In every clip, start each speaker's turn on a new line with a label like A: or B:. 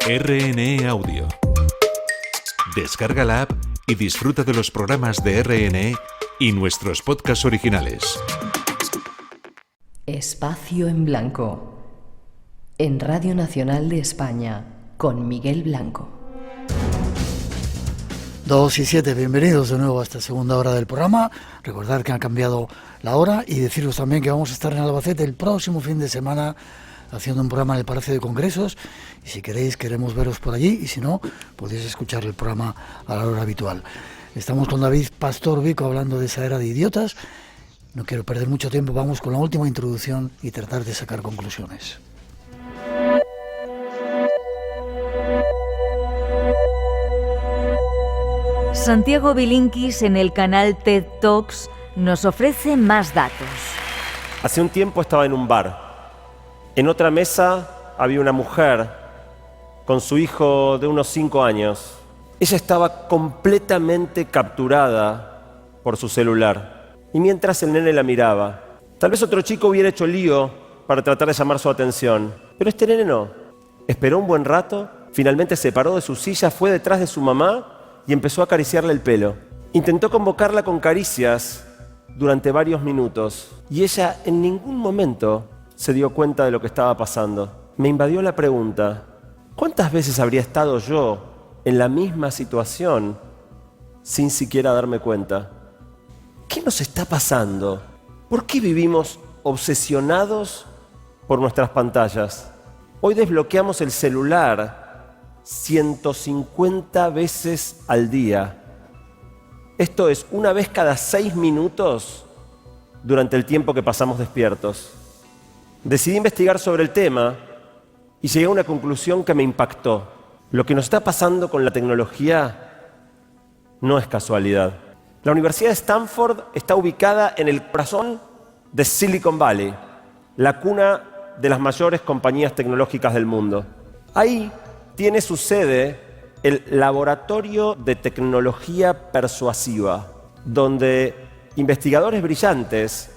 A: RNE Audio. Descarga la app y disfruta de los programas de RNE y nuestros podcasts originales.
B: Espacio en Blanco, en Radio Nacional de España, con Miguel Blanco.
C: 2 y 7, bienvenidos de nuevo a esta segunda hora del programa. Recordad que ha cambiado la hora y deciros también que vamos a estar en Albacete el próximo fin de semana haciendo un programa en el Palacio de Congresos, y si queréis, queremos veros por allí, y si no, podéis escuchar el programa a la hora habitual. Estamos con David Pastor Vico hablando de esa era de idiotas. No quiero perder mucho tiempo, vamos con la última introducción y tratar de sacar conclusiones.
D: Santiago Bilinkis en el canal TED Talks nos ofrece más datos.
E: Hace un tiempo estaba en un bar. En otra mesa había una mujer con su hijo de unos 5 años. Ella estaba completamente capturada por su celular. Y mientras el nene la miraba, tal vez otro chico hubiera hecho lío para tratar de llamar su atención. Pero este nene no. Esperó un buen rato, finalmente se paró de su silla, fue detrás de su mamá y empezó a acariciarle el pelo. Intentó convocarla con caricias durante varios minutos y ella en ningún momento se dio cuenta de lo que estaba pasando. Me invadió la pregunta: ¿cuántas veces habría estado yo en la misma situación sin siquiera darme cuenta? ¿Qué nos está pasando? ¿Por qué vivimos obsesionados por nuestras pantallas? Hoy desbloqueamos el celular 150 veces al día. Esto es una vez cada 6 minutos durante el tiempo que pasamos despiertos. Decidí investigar sobre el tema y llegué a una conclusión que me impactó. Lo que nos está pasando con la tecnología no es casualidad. La Universidad de Stanford está ubicada en el corazón de Silicon Valley, la cuna de las mayores compañías tecnológicas del mundo. Ahí tiene su sede el Laboratorio de Tecnología Persuasiva, donde investigadores brillantes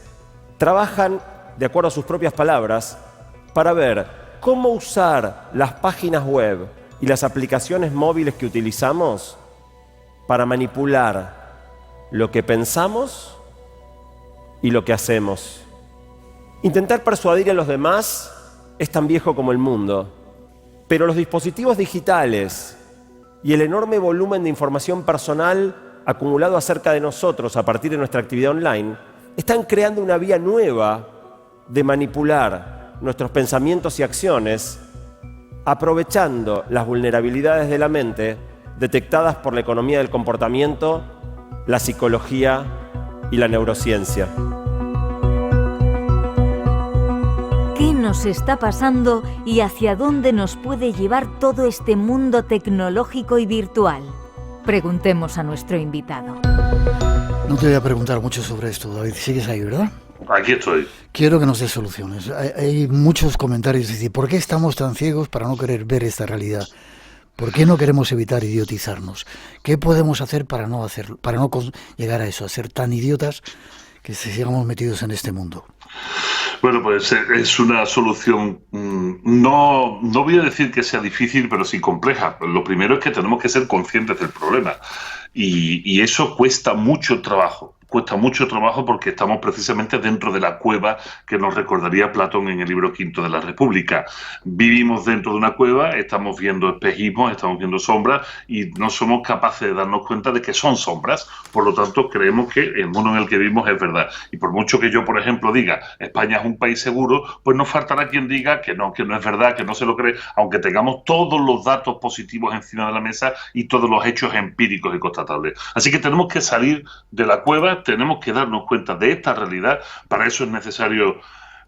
E: trabajan, de acuerdo a sus propias palabras, para ver cómo usar las páginas web y las aplicaciones móviles que utilizamos para manipular lo que pensamos y lo que hacemos. Intentar persuadir a los demás es tan viejo como el mundo, pero los dispositivos digitales y el enorme volumen de información personal acumulado acerca de nosotros a partir de nuestra actividad online están creando una vía nueva de manipular nuestros pensamientos y acciones, aprovechando las vulnerabilidades de la mente detectadas por la economía del comportamiento, la psicología y la neurociencia.
D: ¿Qué nos está pasando y hacia dónde nos puede llevar todo este mundo tecnológico y virtual? Preguntemos a nuestro invitado.
C: No te voy a preguntar mucho sobre esto, David. Sigues ahí, ¿verdad?
F: Aquí estoy.
C: Quiero que nos des soluciones. Hay muchos comentarios, es decir, ¿por qué estamos tan ciegos para no querer ver esta realidad? ¿Por qué no queremos evitar idiotizarnos? ¿Qué podemos hacer para no llegar a eso, a ser tan idiotas que sigamos metidos en este mundo?
F: Bueno, pues es una solución, no voy a decir que sea difícil, pero sí compleja. Lo primero es que tenemos que ser conscientes del problema y eso cuesta mucho trabajo. Cuesta mucho trabajo porque estamos precisamente dentro de la cueva que nos recordaría Platón en el libro V de la República. Vivimos dentro de una cueva, estamos viendo espejismos, estamos viendo sombras y no somos capaces de darnos cuenta de que son sombras. Por lo tanto, creemos que el mundo en el que vivimos es verdad. Y por mucho que yo, por ejemplo, diga España es un país seguro, pues no faltará quien diga que no es verdad, que no se lo cree, aunque tengamos todos los datos positivos encima de la mesa y todos los hechos empíricos y constatables. Así que tenemos que salir de la cueva, tenemos que darnos cuenta de esta realidad. Para eso es necesario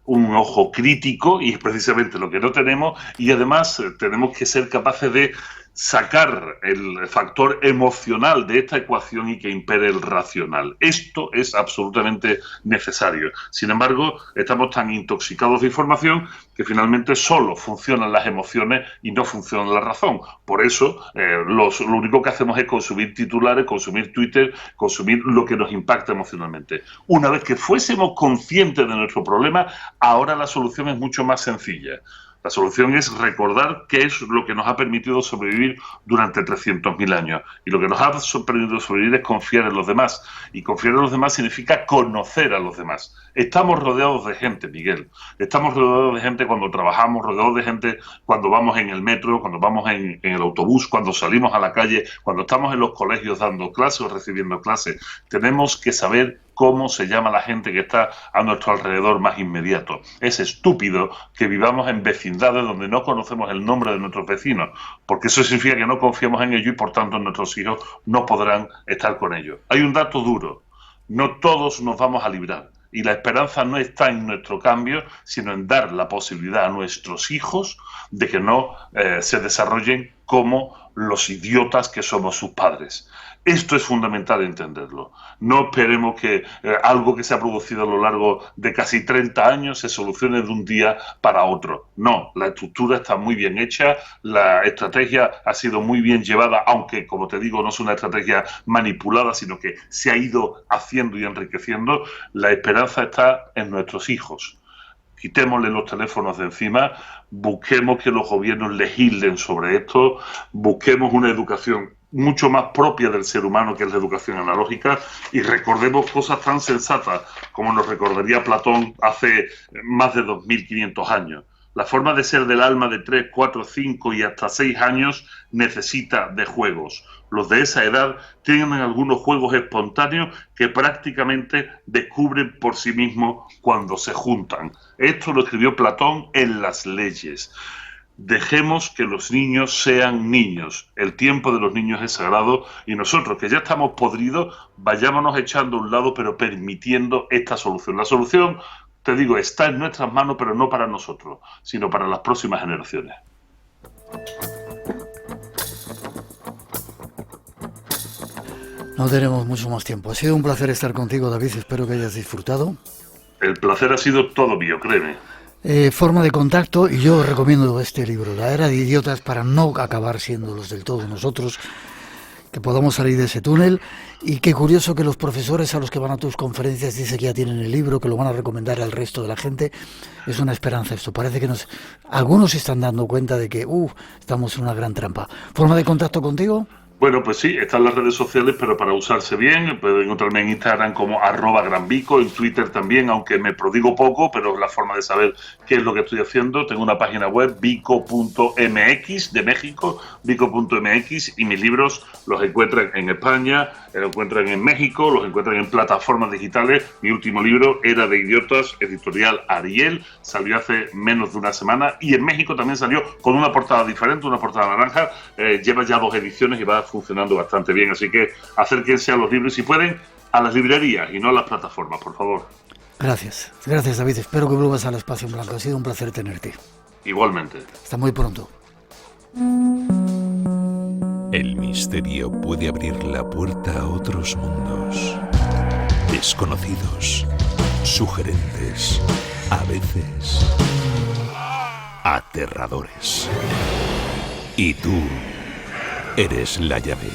F: un ojo crítico y es precisamente lo que no tenemos, y además tenemos que ser capaces de sacar el factor emocional de esta ecuación y que impere el racional. Esto es absolutamente necesario. Sin embargo, estamos tan intoxicados de información que finalmente solo funcionan las emociones y no funciona la razón. Por eso, lo único que hacemos es consumir titulares, consumir Twitter, consumir lo que nos impacta emocionalmente. Una vez que fuésemos conscientes de nuestro problema, ahora la solución es mucho más sencilla. La solución es recordar qué es lo que nos ha permitido sobrevivir durante 300.000 años. Y lo que nos ha permitido sobrevivir es confiar en los demás. Y confiar en los demás significa conocer a los demás. Estamos rodeados de gente, Miguel. Estamos rodeados de gente cuando trabajamos, rodeados de gente cuando vamos en el metro, cuando vamos en el autobús, cuando salimos a la calle, cuando estamos en los colegios dando clases o recibiendo clases. Tenemos que saber cómo se llama la gente que está a nuestro alrededor más inmediato. Es estúpido que vivamos en vecindades donde no conocemos el nombre de nuestros vecinos, porque eso significa que no confiamos en ellos y por tanto nuestros hijos no podrán estar con ellos. Hay un dato duro: no todos nos vamos a librar. Y la esperanza no está en nuestro cambio, sino en dar la posibilidad a nuestros hijos de que no se desarrollen como los idiotas que somos sus padres. Esto es fundamental entenderlo. No esperemos que algo que se ha producido a lo largo de casi 30 años se solucione de un día para otro. No, la estructura está muy bien hecha, la estrategia ha sido muy bien llevada, aunque, como te digo, no es una estrategia manipulada, sino que se ha ido haciendo y enriqueciendo. La esperanza está en nuestros hijos. Quitémosle los teléfonos de encima, busquemos que los gobiernos legislen sobre esto, busquemos una educación mucho más propia del ser humano, que es la educación analógica, y recordemos cosas tan sensatas como nos recordaría Platón hace más de 2.500 años. La forma de ser del alma de 3, 4, 5 y hasta 6 años necesita de juegos. Los de esa edad tienen algunos juegos espontáneos que prácticamente descubren por sí mismos cuando se juntan. Esto lo escribió Platón en Las Leyes. Dejemos que los niños sean niños. El tiempo de los niños es sagrado y nosotros, que ya estamos podridos, vayámonos echando a un lado, pero permitiendo esta solución. La solución, te digo, está en nuestras manos, pero no para nosotros, sino para las próximas generaciones.
C: No tenemos mucho más tiempo. Ha sido un placer estar contigo, David. Espero que hayas disfrutado.
F: El placer ha sido todo mío, créeme.
C: Forma de contacto, y yo recomiendo este libro, La Era de Idiotas, para no acabar siendo los del todo nosotros, que podamos salir de ese túnel. Y qué curioso que los profesores a los que van a tus conferencias dicen que ya tienen el libro, que lo van a recomendar al resto de la gente. Es una esperanza esto. Parece que algunos se están dando cuenta de que estamos en una gran trampa. ¿Forma de contacto contigo?
F: Bueno, pues sí, están las redes sociales, pero para usarse bien, pueden encontrarme en Instagram como @granvico, en Twitter también, aunque me prodigo poco, pero es la forma de saber qué es lo que estoy haciendo. Tengo una página web, vico.mx, de México, vico.mx, y mis libros los encuentran en España, los encuentran en México, los encuentran en plataformas digitales. Mi último libro, Era de Idiotas, editorial Ariel, salió hace menos de una semana, y en México también salió con una portada diferente, una portada naranja. Lleva ya 2 ediciones y va funcionando bastante bien, así que acérquense a los libros, si pueden, a las librerías y no a las plataformas, por favor.
C: Gracias, David. Espero que vuelvas al Espacio en Blanco. Ha sido un placer tenerte.
F: Igualmente.
C: Hasta muy pronto.
A: El misterio puede abrir la puerta a otros mundos, desconocidos, sugerentes, a veces aterradores. Y tú eres la llave.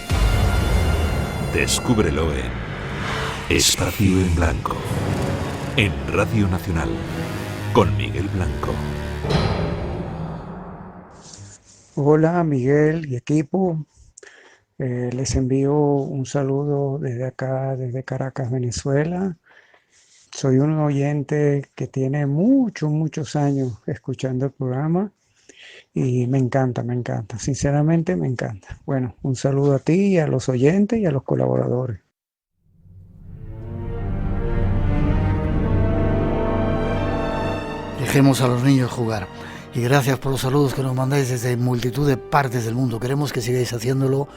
A: Descúbrelo en Espacio en Blanco, en Radio Nacional, con Miguel Blanco.
G: Hola Miguel y equipo, les envío un saludo desde acá, desde Caracas, Venezuela. Soy un oyente que tiene muchos años escuchando el programa y me encanta, sinceramente me encanta. Bueno, un saludo a ti y a los oyentes y a los colaboradores.
C: Dejemos a los niños jugar. Y gracias por los saludos que nos mandáis desde multitud de partes del mundo. Queremos que sigáis haciéndolo.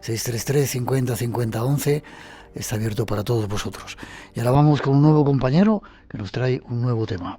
C: 633 50 50 11 está abierto para todos vosotros. Y ahora vamos con un nuevo compañero que nos trae un nuevo tema.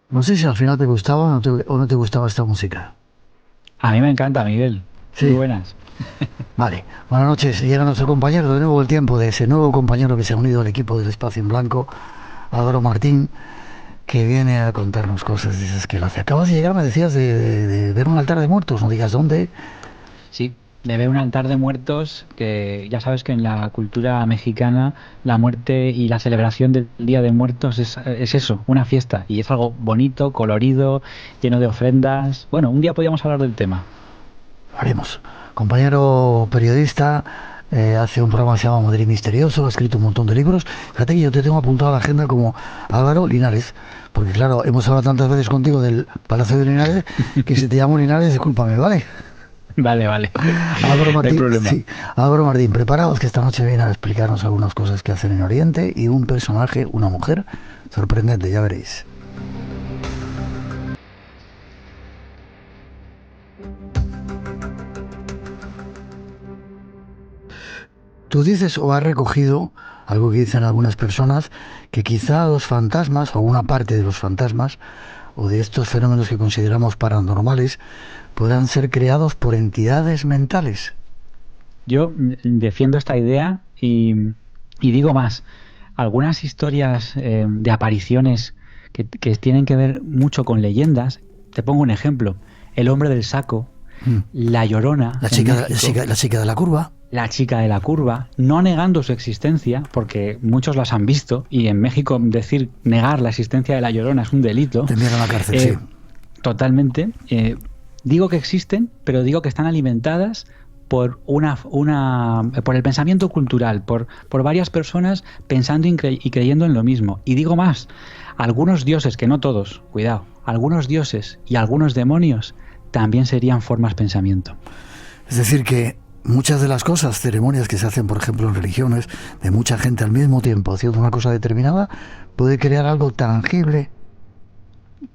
C: No sé si al final te gustaba o no te gustaba esta música.
H: A mí me encanta, Miguel.
C: Sí.
H: Muy buenas.
C: Vale, buenas noches. Llega nuestro compañero, de nuevo el tiempo de ese nuevo compañero que se ha unido al equipo del Espacio en Blanco, Álvaro Martín, que viene a contarnos cosas de esas que lo hace. Acabas de llegar, me decías, de ver un altar de muertos, no digas dónde.
H: Sí, de ver un altar de muertos, que ya sabes que en la cultura mexicana la muerte y la celebración del Día de Muertos es eso, una fiesta. Y es algo bonito, colorido, lleno de ofrendas. Bueno, un día podríamos hablar del tema.
C: Haremos. Compañero periodista, hace un programa que se llama Madrid Misterioso, ha escrito un montón de libros. Fíjate que yo te tengo apuntado a la agenda como Álvaro Linares, porque claro, hemos hablado tantas veces contigo del Palacio de Linares que si te llamo Linares, discúlpame, ¿vale?
H: Vale.
C: Álvaro Martín,
H: no hay problema.
C: sí. Álvaro Martín, preparaos que esta noche viene a explicarnos algunas cosas que hacen en Oriente y un personaje, una mujer, sorprendente, ya veréis. Tú dices o has recogido algo que dicen algunas personas, que quizá los fantasmas o una parte de los fantasmas o de estos fenómenos que consideramos paranormales puedan ser creados por entidades mentales.
H: Yo defiendo esta idea y digo más. Algunas historias de apariciones que tienen que ver mucho con leyendas. Te pongo un ejemplo. El hombre del saco, la Llorona,
C: la chica de la curva.
H: La chica de la curva, no negando su existencia, porque muchos las han visto, y en México negar la existencia de la Llorona es un delito.
C: Te envían a la cárcel, sí.
H: Totalmente. Digo que existen, pero digo que están alimentadas por por el pensamiento cultural, por varias personas pensando y creyendo en lo mismo. Y digo más, algunos dioses, que no todos, cuidado, algunos dioses y algunos demonios también serían formas pensamiento.
C: Es decir que muchas de las cosas, ceremonias que se hacen, por ejemplo, en religiones, de mucha gente al mismo tiempo haciendo una cosa determinada, puede crear algo tangible.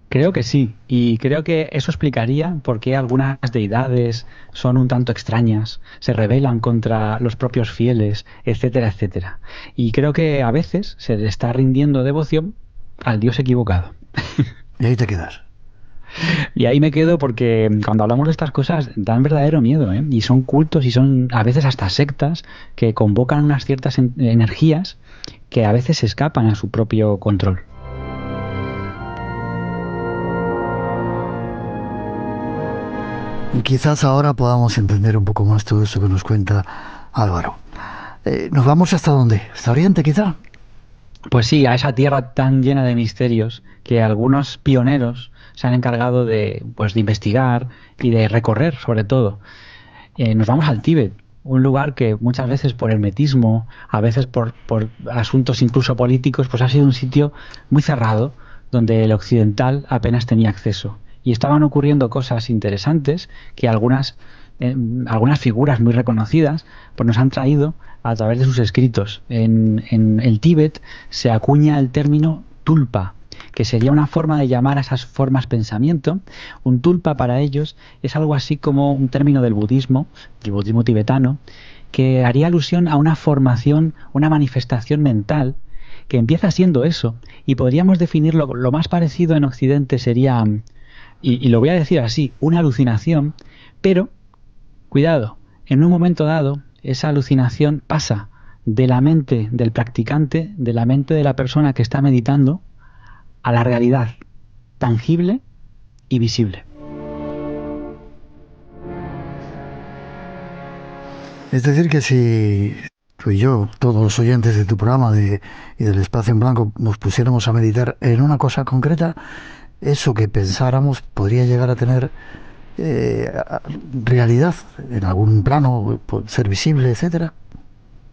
H: Creo que sí, y creo que eso explicaría por qué algunas deidades son un tanto extrañas, se rebelan contra los propios fieles, etcétera, etcétera. Y creo que a veces se le está rindiendo devoción al dios equivocado.
C: Y ahí te quedas.
H: Y ahí me quedo porque cuando hablamos de estas cosas dan verdadero miedo, ¿eh? Y son cultos y son a veces hasta sectas que convocan unas ciertas energías que a veces escapan a su propio control.
C: Y quizás ahora podamos entender un poco más todo esto que nos cuenta Álvaro. ¿Nos vamos hasta dónde? ¿Hasta Oriente, quizá?
H: Pues sí, a esa tierra tan llena de misterios que algunos pioneros se han encargado de investigar y de recorrer, sobre todo. Nos vamos al Tíbet, un lugar que muchas veces por hermetismo, a veces por asuntos incluso políticos, pues ha sido un sitio muy cerrado, donde el occidental apenas tenía acceso. Y estaban ocurriendo cosas interesantes que algunas figuras muy reconocidas pues nos han traído a través de sus escritos. En el Tíbet se acuña el término tulpa, que sería una forma de llamar a esas formas pensamiento. Un tulpa para ellos es algo así como un término del budismo tibetano, que haría alusión a una formación, una manifestación mental que empieza siendo eso, y podríamos definirlo, lo más parecido en Occidente sería, y lo voy a decir así, una alucinación, pero, cuidado, en un momento dado, esa alucinación pasa de la mente del practicante, de la mente de la persona que está meditando, a la realidad tangible y visible.
C: Es decir que si tú y yo, todos los oyentes de tu programa y del Espacio en Blanco, nos pusiéramos a meditar en una cosa concreta, eso que pensáramos podría llegar a tener realidad en algún plano, ser visible, etcétera.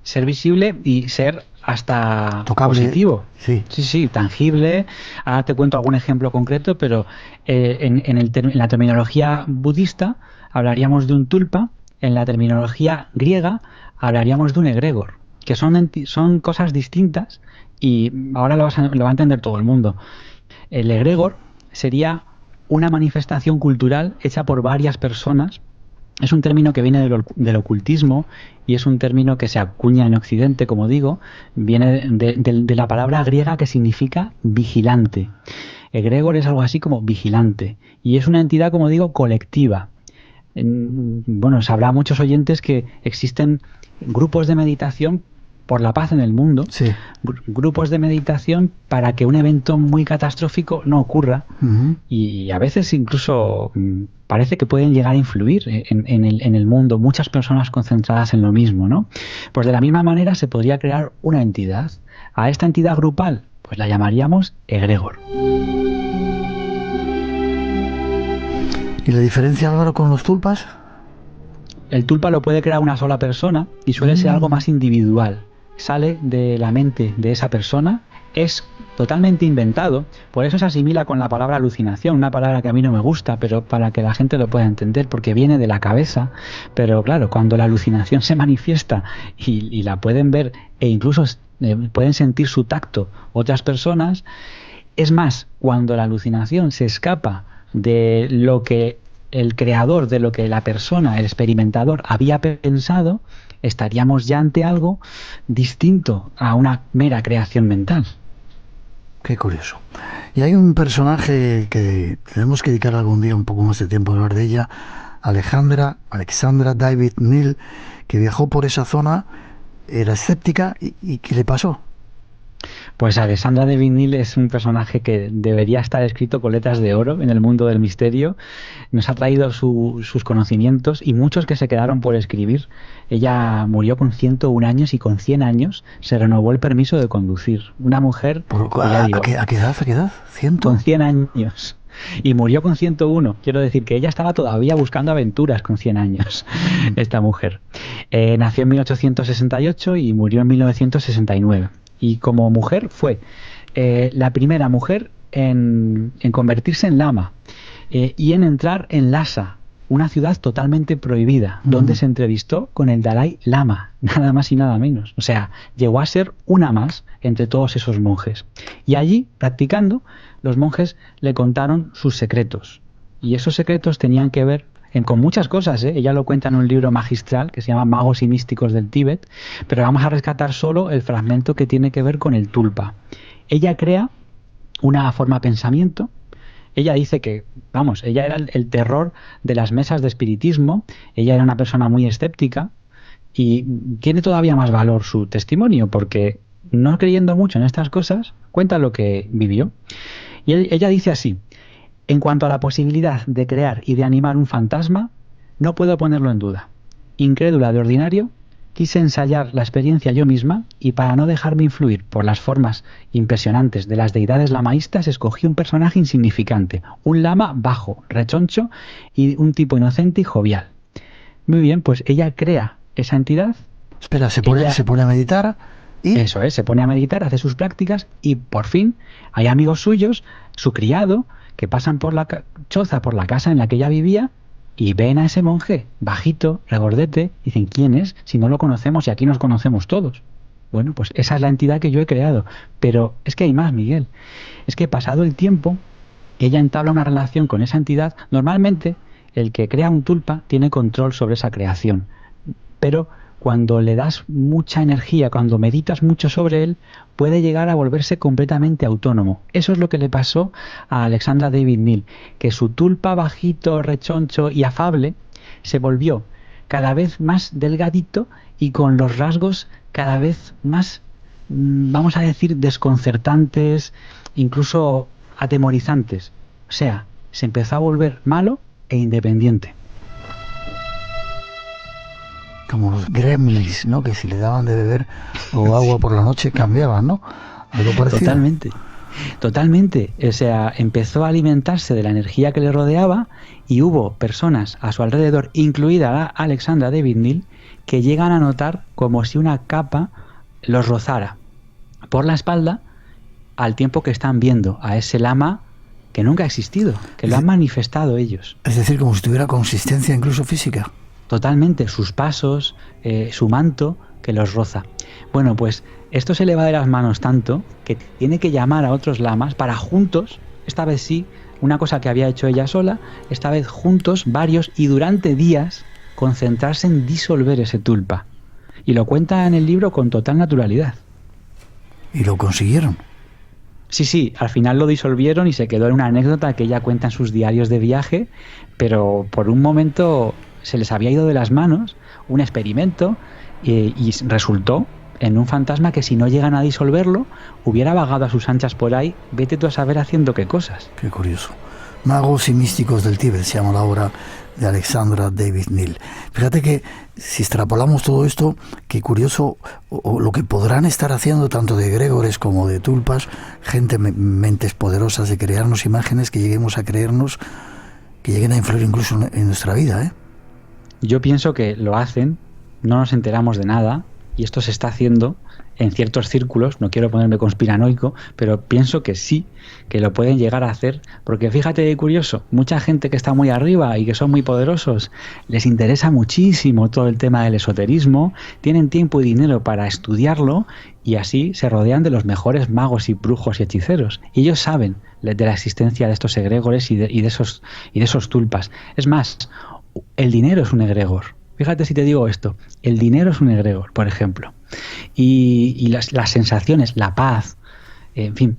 H: Ser visible y ser hasta
C: tocable,
H: positivo.
C: Sí,
H: tangible. Ahora te cuento algún ejemplo concreto, pero en la terminología budista hablaríamos de un tulpa, en la terminología griega hablaríamos de un egregor, que son cosas distintas y ahora lo va a entender todo el mundo. El egregor sería una manifestación cultural hecha por varias personas. Es un término que viene del ocultismo y es un término que se acuña en Occidente, como digo, viene de la palabra griega que significa vigilante. Egregor es algo así como vigilante y es una entidad, como digo, colectiva. Bueno, sabrá muchos oyentes que existen grupos de meditación por la paz en el mundo,
C: Sí.
H: Grupos de meditación para que un evento muy catastrófico no ocurra. Y a veces incluso parece que pueden llegar a influir en el mundo, muchas personas concentradas en lo mismo, ¿no? Pues de la misma manera se podría crear una entidad. A esta entidad grupal pues la llamaríamos egregor.
C: ¿Y la diferencia, Álvaro, con los tulpas?
H: El tulpa lo puede crear una sola persona y suele ser algo más individual. Sale de la mente de esa persona, es totalmente inventado, por eso se asimila con la palabra alucinación, una palabra que a mí no me gusta, pero para que la gente lo pueda entender, porque viene de la cabeza. Pero claro, cuando la alucinación se manifiesta y la pueden ver e incluso pueden sentir su tacto otras personas, es más, cuando la alucinación se escapa de lo que el creador, de lo que la persona, el experimentador, había pensado, estaríamos ya ante algo distinto a una mera creación mental.
C: Qué curioso. Y hay un personaje que tenemos que dedicar algún día un poco más de tiempo a hablar de ella, Alexandra David Neal, que viajó por esa zona, era escéptica, ¿y qué le pasó?
H: Pues Alexandra David Neal es un personaje que debería estar escrito con letras de oro en el mundo del misterio. Nos ha traído sus conocimientos y muchos que se quedaron por escribir. Ella murió con 101 años y con 100 años se renovó el permiso de conducir. Una mujer...
C: ¿A qué edad? ¿100?
H: Con 100 años. Y murió con 101. Quiero decir que ella estaba todavía buscando aventuras con 100 años, esta mujer. Nació en 1868 y murió en 1969. Y como mujer fue la primera mujer en convertirse en lama y en entrar en Lhasa, una ciudad totalmente prohibida, donde se entrevistó con el Dalai Lama, nada más y nada menos. O sea, llegó a ser una más entre todos esos monjes. Y allí, practicando, los monjes le contaron sus secretos. Y esos secretos tenían que ver con muchas cosas, ¿eh? Ella lo cuenta en un libro magistral que se llama Magos y Místicos del Tíbet, pero vamos a rescatar solo el fragmento que tiene que ver con el tulpa. Ella crea una forma de pensamiento. Ella dice que, vamos, ella era el terror de las mesas de espiritismo. Ella era una persona muy escéptica y tiene todavía más valor su testimonio porque, no creyendo mucho en estas cosas, cuenta lo que vivió. Y ella dice así: en cuanto a la posibilidad de crear y de animar un fantasma, no puedo ponerlo en duda. Incrédula de ordinario, quise ensayar la experiencia yo misma y para no dejarme influir por las formas impresionantes de las deidades lamaístas, escogí un personaje insignificante, un lama bajo, rechoncho y un tipo inocente y jovial. Muy bien, pues ella crea esa entidad.
C: Espera, se pone a meditar y...
H: Eso es, se pone a meditar, hace sus prácticas y por fin hay amigos suyos, su criado, que pasan por la choza, por la casa en la que ella vivía y ven a ese monje, bajito, regordete, y dicen: ¿quién es? Si no lo conocemos y aquí nos conocemos todos. Bueno, pues esa es la entidad que yo he creado. Pero es que hay más, Miguel. Es que pasado el tiempo, ella entabla una relación con esa entidad. Normalmente, el que crea un tulpa tiene control sobre esa creación. Pero cuando le das mucha energía, cuando meditas mucho sobre él, puede llegar a volverse completamente autónomo. Eso es lo que le pasó a Alexandra David Neal, que su tulpa bajito, rechoncho y afable se volvió cada vez más delgadito y con los rasgos cada vez más, vamos a decir, desconcertantes, incluso atemorizantes. O sea, se empezó a volver malo e independiente.
C: Como los gremlins, ¿no? Que si le daban de beber o agua por la noche cambiaban, ¿no? Algo parecido.
H: Totalmente. O sea, empezó a alimentarse de la energía que le rodeaba y hubo personas a su alrededor, incluida la Alexandra David Neal, que llegan a notar como si una capa los rozara por la espalda al tiempo que están viendo a ese lama que nunca ha existido, que lo han manifestado ellos.
C: Es decir, como si tuviera consistencia incluso física.
H: Totalmente, sus pasos, su manto que los roza. Bueno, pues esto se le va de las manos tanto que tiene que llamar a otros lamas para juntos, esta vez sí, una cosa que había hecho ella sola, esta vez juntos, varios, y durante días concentrarse en disolver ese tulpa. Y lo cuenta en el libro con total naturalidad.
C: ¿Y lo consiguieron?
H: Sí, al final lo disolvieron y se quedó en una anécdota que ella cuenta en sus diarios de viaje, pero por un momento se les había ido de las manos un experimento y resultó en un fantasma que si no llegan a disolverlo, hubiera vagado a sus anchas por ahí, vete tú a saber haciendo qué cosas.
C: Qué curioso. Magos y místicos del Tíbet se llama la obra de Alexandra David Neal. Fíjate que si extrapolamos todo esto, qué curioso o lo que podrán estar haciendo tanto de egregores como de tulpas, mentes poderosas de crearnos imágenes que lleguemos a creernos, que lleguen a influir incluso en nuestra vida, ¿eh?
H: Yo pienso que lo hacen, no nos enteramos de nada, y esto se está haciendo en ciertos círculos, no quiero ponerme conspiranoico, pero pienso que sí, que lo pueden llegar a hacer, porque fíjate qué curioso, mucha gente que está muy arriba y que son muy poderosos, les interesa muchísimo todo el tema del esoterismo, tienen tiempo y dinero para estudiarlo, y así se rodean de los mejores magos y brujos y hechiceros. Y ellos saben de la existencia de estos egregores y de esos tulpas. Es más, el dinero es un egregor. Fíjate si te digo esto, el dinero es un egregor, por ejemplo, y las sensaciones, la paz, en fin,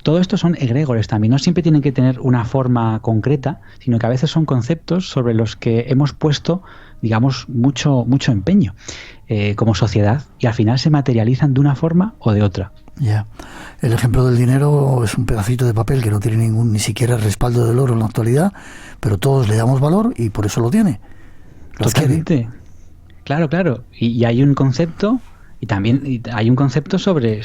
H: todo esto son egregores también, no siempre tienen que tener una forma concreta, sino que a veces son conceptos sobre los que hemos puesto, digamos, mucho empeño como sociedad, y al final se materializan de una forma o de otra.
C: Ya, el ejemplo del dinero es un pedacito de papel que no tiene ni siquiera respaldo del oro en la actualidad, pero todos le damos valor y por eso lo tiene.
H: Totalmente. Claro. Y hay un concepto, y también hay un concepto sobre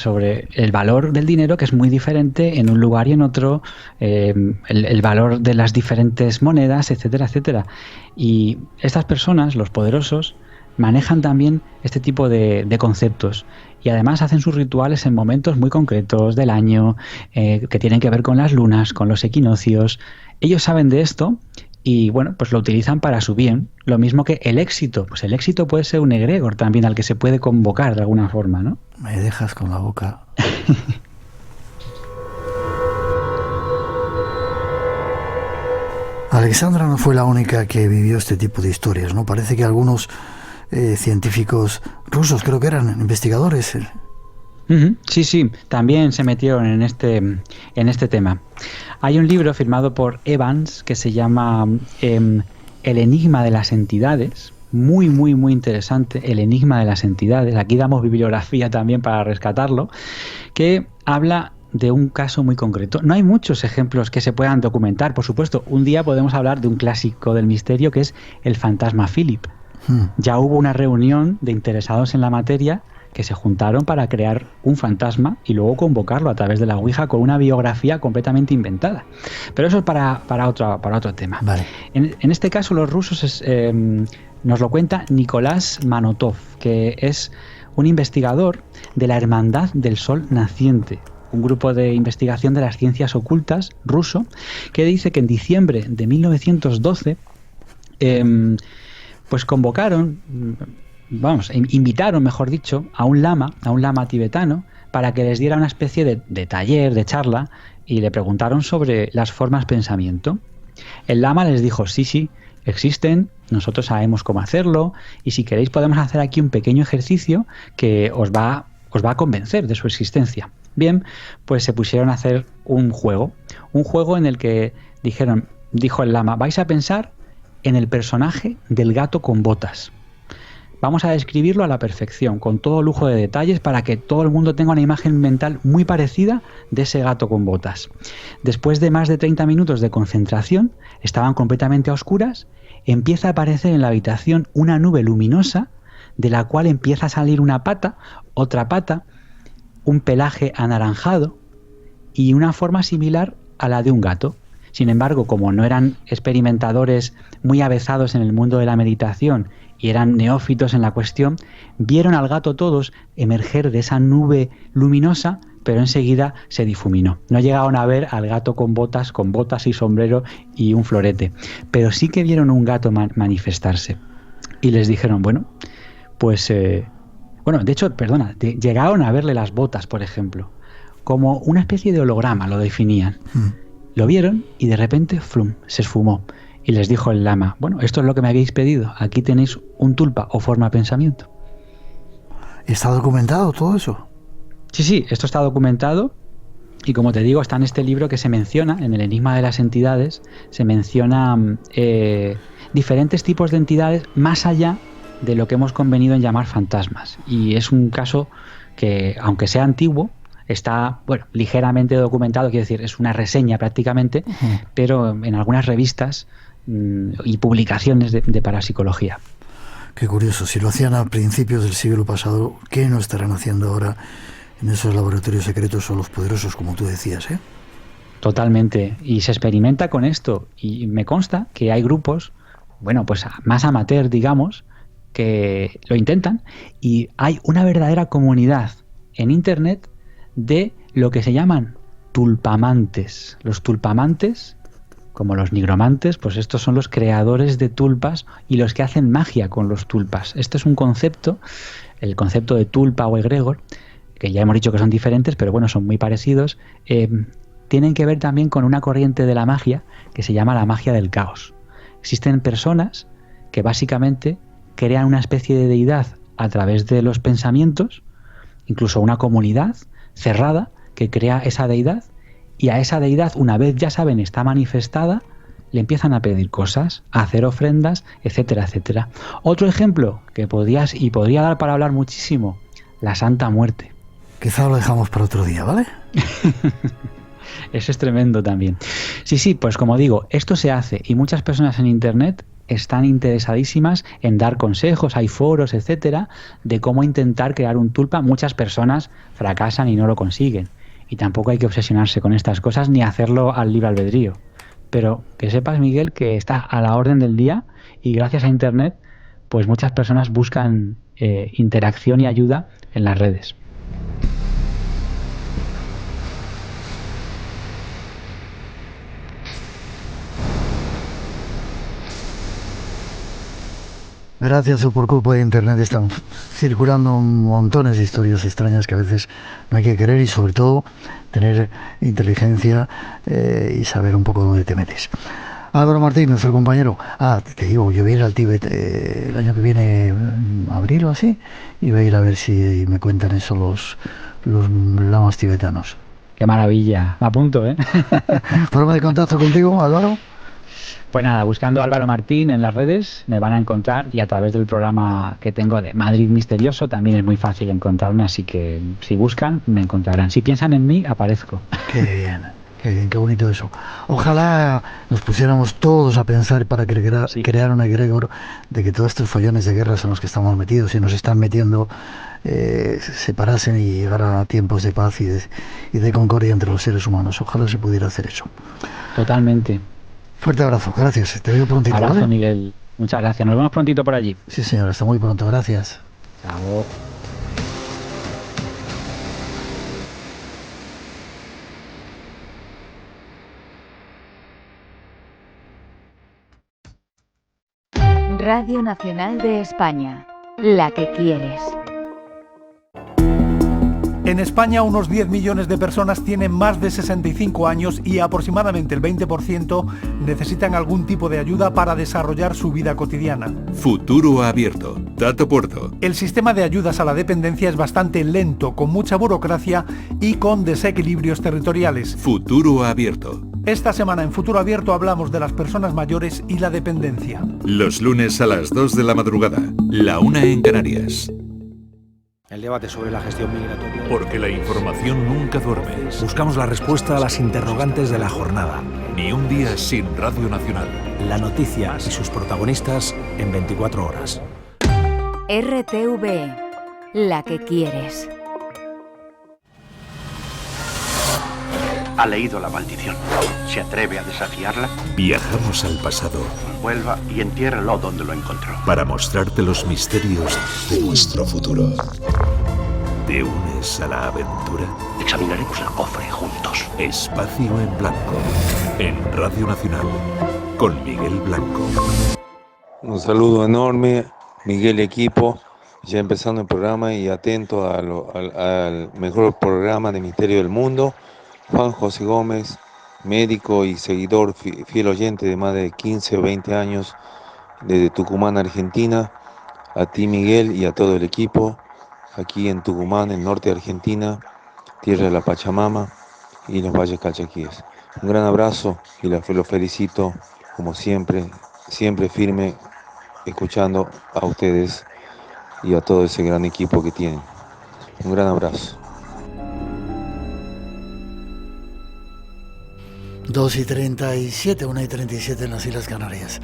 H: el valor del dinero que es muy diferente en un lugar y en otro, el valor de las diferentes monedas, etcétera, etcétera. Y estas personas, los poderosos, manejan también este tipo de conceptos. Y además hacen sus rituales en momentos muy concretos del año, que tienen que ver con las lunas, con los equinoccios. Ellos saben de esto. Y bueno, pues lo utilizan para su bien. Lo mismo que el éxito. Pues el éxito puede ser un egregor también al que se puede convocar de alguna forma, ¿no?
C: Me dejas con la boca. Alexandra no fue la única que vivió este tipo de historias, ¿no? Parece que algunos científicos rusos, creo que eran investigadores.
H: Sí, también se metieron en este tema. Hay un libro firmado por Evans que se llama El enigma de las entidades, muy interesante, El enigma de las entidades, aquí damos bibliografía también para rescatarlo, que habla de un caso muy concreto. No hay muchos ejemplos que se puedan documentar, por supuesto, un día podemos hablar de un clásico del misterio que es el fantasma Philip. Ya hubo una reunión de interesados en la materia que se juntaron para crear un fantasma y luego convocarlo a través de la Ouija con una biografía completamente inventada. Pero eso es para otro tema.
C: Vale.
H: En este caso los rusos nos lo cuenta Nicolás Manotov, que es un investigador de la Hermandad del Sol Naciente, un grupo de investigación de las ciencias ocultas ruso, que dice que en diciembre de 1912 pues convocaron... invitaron, mejor dicho, a un lama tibetano para que les diera una especie de taller, de charla, y le preguntaron sobre las formas pensamiento. El lama les dijo, sí, existen, nosotros sabemos cómo hacerlo, y si queréis podemos hacer aquí un pequeño ejercicio que os va a convencer de su existencia. Bien, pues se pusieron a hacer un juego en el que dijo el lama, vais a pensar en el personaje del gato con botas. Vamos a describirlo a la perfección, con todo lujo de detalles, para que todo el mundo tenga una imagen mental muy parecida de ese gato con botas. Después de más de 30 minutos de concentración, estaban completamente a oscuras, empieza a aparecer en la habitación una nube luminosa, de la cual empieza a salir una pata, otra pata, un pelaje anaranjado y una forma similar a la de un gato. Sin embargo, como no eran experimentadores muy avezados en el mundo de la meditación y eran neófitos en la cuestión, vieron al gato todos emerger de esa nube luminosa, pero enseguida se difuminó. No llegaron a ver al gato con botas y sombrero y un florete, pero sí que vieron un gato manifestarse. Y les dijeron, llegaron a verle las botas, por ejemplo, como una especie de holograma, lo definían. Lo vieron y de repente, ¡flum!, se esfumó. Y les dijo el lama, esto es lo que me habéis pedido, aquí tenéis un tulpa o forma pensamiento.
C: ¿Está documentado todo eso?
H: Sí, esto está documentado y como te digo, está en este libro que se menciona, en el enigma de las entidades, se menciona diferentes tipos de entidades más allá de lo que hemos convenido en llamar fantasmas. Y es un caso que, aunque sea antiguo, está, bueno, ligeramente documentado, quiero decir, es una reseña prácticamente, pero en algunas revistas y publicaciones de parapsicología.
C: Qué curioso, si lo hacían a principios del siglo pasado, ¿qué no estarán haciendo ahora en esos laboratorios secretos o los poderosos, como tú decías, eh?
H: Totalmente, y se experimenta con esto, y me consta que hay grupos, bueno, pues más amateur, digamos, que lo intentan, y hay una verdadera comunidad en Internet de lo que se llaman tulpamantes. Los tulpamantes, como los nigromantes, pues estos son los creadores de tulpas y los que hacen magia con los tulpas. Este es un concepto, el concepto de tulpa o egregor, que ya hemos dicho que son diferentes, pero bueno, son muy parecidos. Tienen que ver también con una corriente de la magia que se llama la magia del caos. Existen personas que básicamente crean una especie de deidad a través de los pensamientos, incluso una comunidad cerrada que crea esa deidad, y a esa deidad, una vez ya saben está manifestada, le empiezan a pedir cosas, a hacer ofrendas, etcétera, etcétera. Otro ejemplo que podría dar para hablar muchísimo, la Santa Muerte.
C: Quizá lo dejamos para otro día, ¿vale?
H: Eso es tremendo también. Sí, pues como digo, esto se hace y muchas personas en Internet están interesadísimas en dar consejos, hay foros, etcétera, de cómo intentar crear un tulpa. Muchas personas fracasan y no lo consiguen. Y tampoco hay que obsesionarse con estas cosas ni hacerlo al libre albedrío. Pero que sepas, Miguel, que está a la orden del día y gracias a Internet, pues muchas personas buscan interacción y ayuda en las redes.
C: Gracias o por culpa de Internet están circulando montones de historias extrañas que a veces no hay que querer y sobre todo tener inteligencia y saber un poco dónde te metes. Álvaro Martín, nuestro compañero. Te digo, yo voy a ir al Tíbet el año que viene, abril o así, y voy a ir a ver si me cuentan eso los lamas tibetanos.
H: Qué maravilla, me apunto, ¿eh?
C: ¿Forma de contacto contigo, Álvaro?
H: Pues nada, buscando Álvaro Martín en las redes me van a encontrar, y a través del programa que tengo de Madrid Misterioso también es muy fácil encontrarme, así que si buscan me encontrarán. Si piensan en mí, aparezco.
C: Qué bien, qué bonito eso. Ojalá nos pusiéramos todos a pensar para crear un egregor de que todos estos follones de guerra en los que estamos metidos y nos están metiendo se parasen y llegaran a tiempos de paz y de concordia entre los seres humanos. Ojalá se pudiera hacer eso.
H: Totalmente.
C: Fuerte abrazo, gracias. Te veo prontito.
H: Abrazo,
C: ¿vale?
H: Miguel. Muchas gracias. Nos vemos prontito por allí.
C: Sí, señor. Hasta muy pronto. Gracias.
H: Chao.
D: Radio Nacional de España. La que quieres.
I: En España, unos 10 millones de personas tienen más de 65 años y aproximadamente el 20% necesitan algún tipo de ayuda para desarrollar su vida cotidiana.
A: Futuro Abierto. Tato Puerto.
I: El sistema de ayudas a la dependencia es bastante lento, con mucha burocracia y con desequilibrios territoriales.
A: Futuro Abierto.
I: Esta semana en Futuro Abierto hablamos de las personas mayores y la dependencia.
A: Los lunes a las 2 de la madrugada, la 1 en Canarias.
J: El debate sobre la gestión migratoria.
A: Porque la información nunca duerme.
J: Buscamos la respuesta a las interrogantes de la jornada.
A: Ni un día sin Radio Nacional.
J: La noticia y sus protagonistas en 24 horas.
D: RTV, la que quieres.
K: Ha leído la maldición. ¿Se atreve a desafiarla?
A: Viajamos al pasado.
K: Vuelva y entiérrelo donde lo encontró.
A: Para mostrarte los misterios de nuestro futuro. ¿Te unes a la aventura?
K: Examinaremos el cofre juntos.
A: Espacio en Blanco. En Radio Nacional. Con Miguel Blanco.
L: Un saludo enorme, Miguel y equipo. Ya empezando el programa y atento al mejor programa de misterio del mundo. Juan José Gómez, médico y seguidor fiel oyente de más de 15 o 20 años desde Tucumán, Argentina. A ti, Miguel, y a todo el equipo aquí en Tucumán, en norte de Argentina, tierra de la Pachamama y los valles calchaquíes. Un gran abrazo y lo felicito, como siempre, siempre firme escuchando a ustedes y a todo ese gran equipo que tienen. Un gran abrazo.
C: 2:37, 1:37 en las Islas Canarias.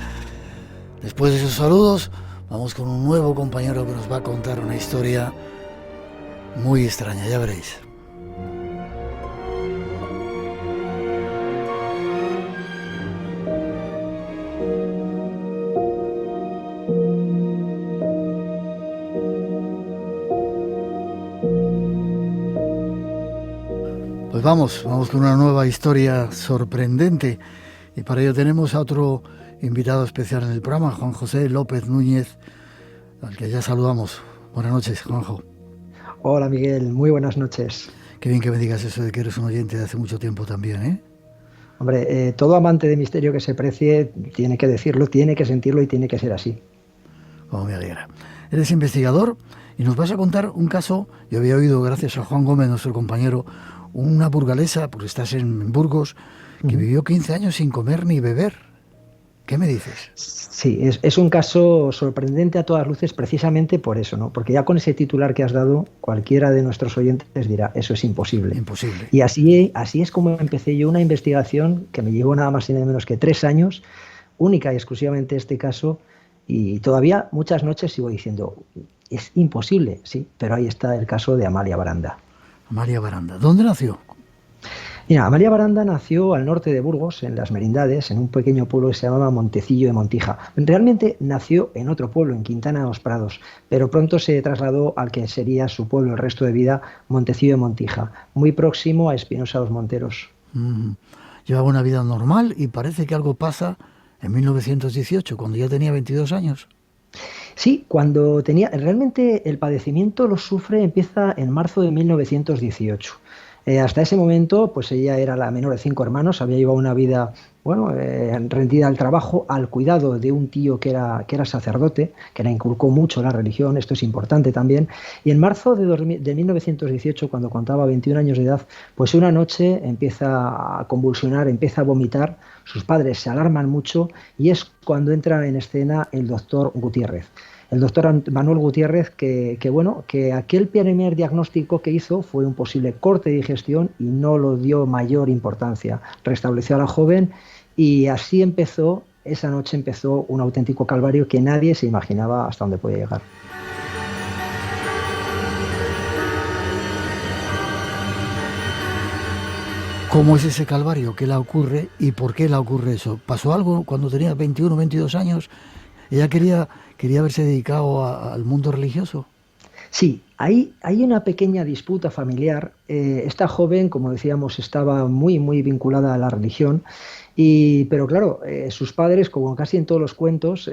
C: Después de esos saludos, vamos con un nuevo compañero que nos va a contar una historia muy extraña, ya veréis. Pues vamos con una nueva historia sorprendente, y para ello tenemos a otro invitado especial en el programa, Juan José López Núñez, al que ya saludamos. Buenas noches, Juanjo.
M: Hola, Miguel, muy buenas noches.
C: Qué bien que me digas eso de que eres un oyente de hace mucho tiempo también, ¿eh?
M: Hombre, todo amante de misterio que se precie tiene que decirlo, tiene que sentirlo y tiene que ser así.
C: Como me alegra. Eres investigador y nos vas a contar un caso. Yo había oído, gracias a Juan Gómez, nuestro compañero, una burgalesa, porque estás en Burgos, que vivió 15 años sin comer ni beber. ¿Qué me dices?
M: Sí, es un caso sorprendente a todas luces precisamente por eso, ¿no? Porque ya con ese titular que has dado, cualquiera de nuestros oyentes dirá, eso es imposible.
C: Imposible.
M: Y así es como empecé yo una investigación que me llevó nada más y nada menos que 3 años, única y exclusivamente este caso, y todavía muchas noches sigo diciendo, es imposible, sí, pero ahí está el caso de Amalia Baranda.
C: Amalia Baranda, ¿dónde nació?
M: Mira, Amalia Baranda nació al norte de Burgos, en las Merindades, en un pequeño pueblo que se llamaba Montecillo de Montija. Realmente nació en otro pueblo, en Quintana de los Prados, pero pronto se trasladó al que sería su pueblo el resto de vida, Montecillo de Montija, muy próximo a Espinosa de los Monteros.
C: Llevaba una vida normal y parece que algo pasa en 1918, cuando ya tenía 22 años.
M: Sí, cuando tenía... Realmente el padecimiento lo sufre, empieza en marzo de 1918. Hasta ese momento, pues ella era la menor de 5 hermanos, había llevado una vida, rendida al trabajo, al cuidado de un tío que era sacerdote, que le inculcó mucho la religión, esto es importante también. Y en marzo de 1918, cuando contaba 21 años de edad, pues una noche empieza a convulsionar, empieza a vomitar, sus padres se alarman mucho y es cuando entra en escena el doctor Gutiérrez. El doctor Manuel Gutiérrez, que aquel primer diagnóstico que hizo fue un posible corte de digestión y no lo dio mayor importancia. Restableció a la joven y así esa noche empezó un auténtico calvario que nadie se imaginaba hasta dónde podía llegar.
C: ¿Cómo es ese calvario? ¿Qué le ocurre y por qué le ocurre eso? ¿Pasó algo cuando tenía 21 o 22 años? ¿Ella quería haberse dedicado al mundo religioso?
M: Sí, hay una pequeña disputa familiar. Esta joven, como decíamos, estaba muy, muy vinculada a la religión, pero claro, sus padres, como casi en todos los cuentos,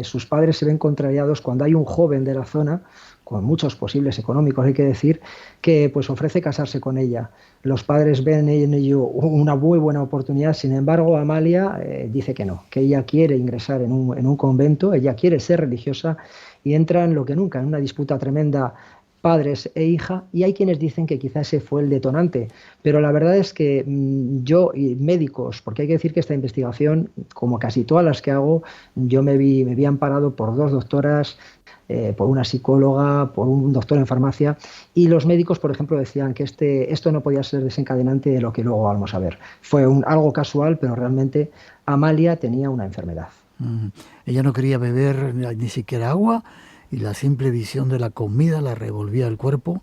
M: sus padres se ven contrariados cuando hay un joven de la zona, con muchos posibles económicos, hay que decir, que pues ofrece casarse con ella. Los padres ven en ello una muy buena oportunidad, sin embargo Amalia dice que no, que ella quiere ingresar en un convento, ella quiere ser religiosa y entra en lo que nunca, en una disputa tremenda padres e hija, y hay quienes dicen que quizás ese fue el detonante, pero la verdad es que yo y médicos, porque hay que decir que esta investigación, como casi todas las que hago, yo me vi amparado por 2 doctoras, por una psicóloga, por un doctor en farmacia, y los médicos, por ejemplo, decían que esto no podía ser desencadenante de lo que luego vamos a ver. Fue algo casual, pero realmente Amalia tenía una enfermedad.
C: Ella no quería beber ni siquiera agua, y la simple visión de la comida la revolvía el cuerpo.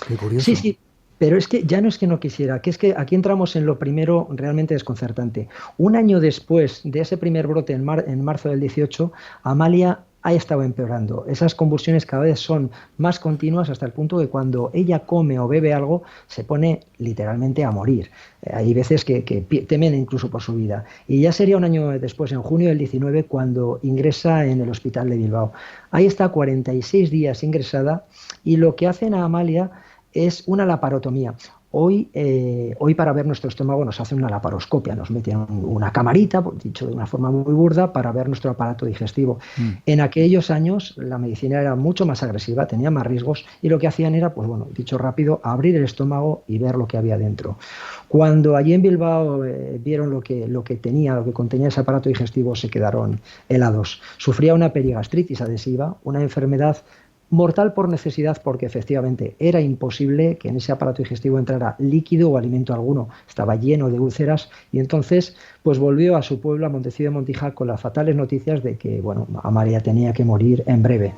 C: Qué curioso.
M: Sí, pero es que ya no es que no quisiera, que es que aquí entramos en lo primero realmente desconcertante. Un año después de ese primer brote, en marzo del 18, Amalia ha estado empeorando. Esas convulsiones cada vez son más continuas hasta el punto que cuando ella come o bebe algo se pone literalmente a morir. Hay veces que temen incluso por su vida. Y ya sería un año después, en junio del 19, cuando ingresa en el hospital de Bilbao. Ahí está 46 días ingresada y lo que hacen a Amalia es una laparotomía. Hoy para ver nuestro estómago nos hacen una laparoscopia, nos meten una camarita, dicho de una forma muy burda, para ver nuestro aparato digestivo. En aquellos años la medicina era mucho más agresiva, tenía más riesgos y lo que hacían era, pues bueno, dicho rápido, abrir el estómago y ver lo que había dentro. Cuando allí en Bilbao vieron lo que contenía ese aparato digestivo, se quedaron helados. Sufría una perigastritis adhesiva, una enfermedad mortal por necesidad, porque efectivamente era imposible que en ese aparato digestivo entrara líquido o alimento alguno. Estaba lleno de úlceras y entonces pues volvió a su pueblo, a Montecillo de Montijá, con las fatales noticias de que, bueno, Amalia tenía que morir en breve.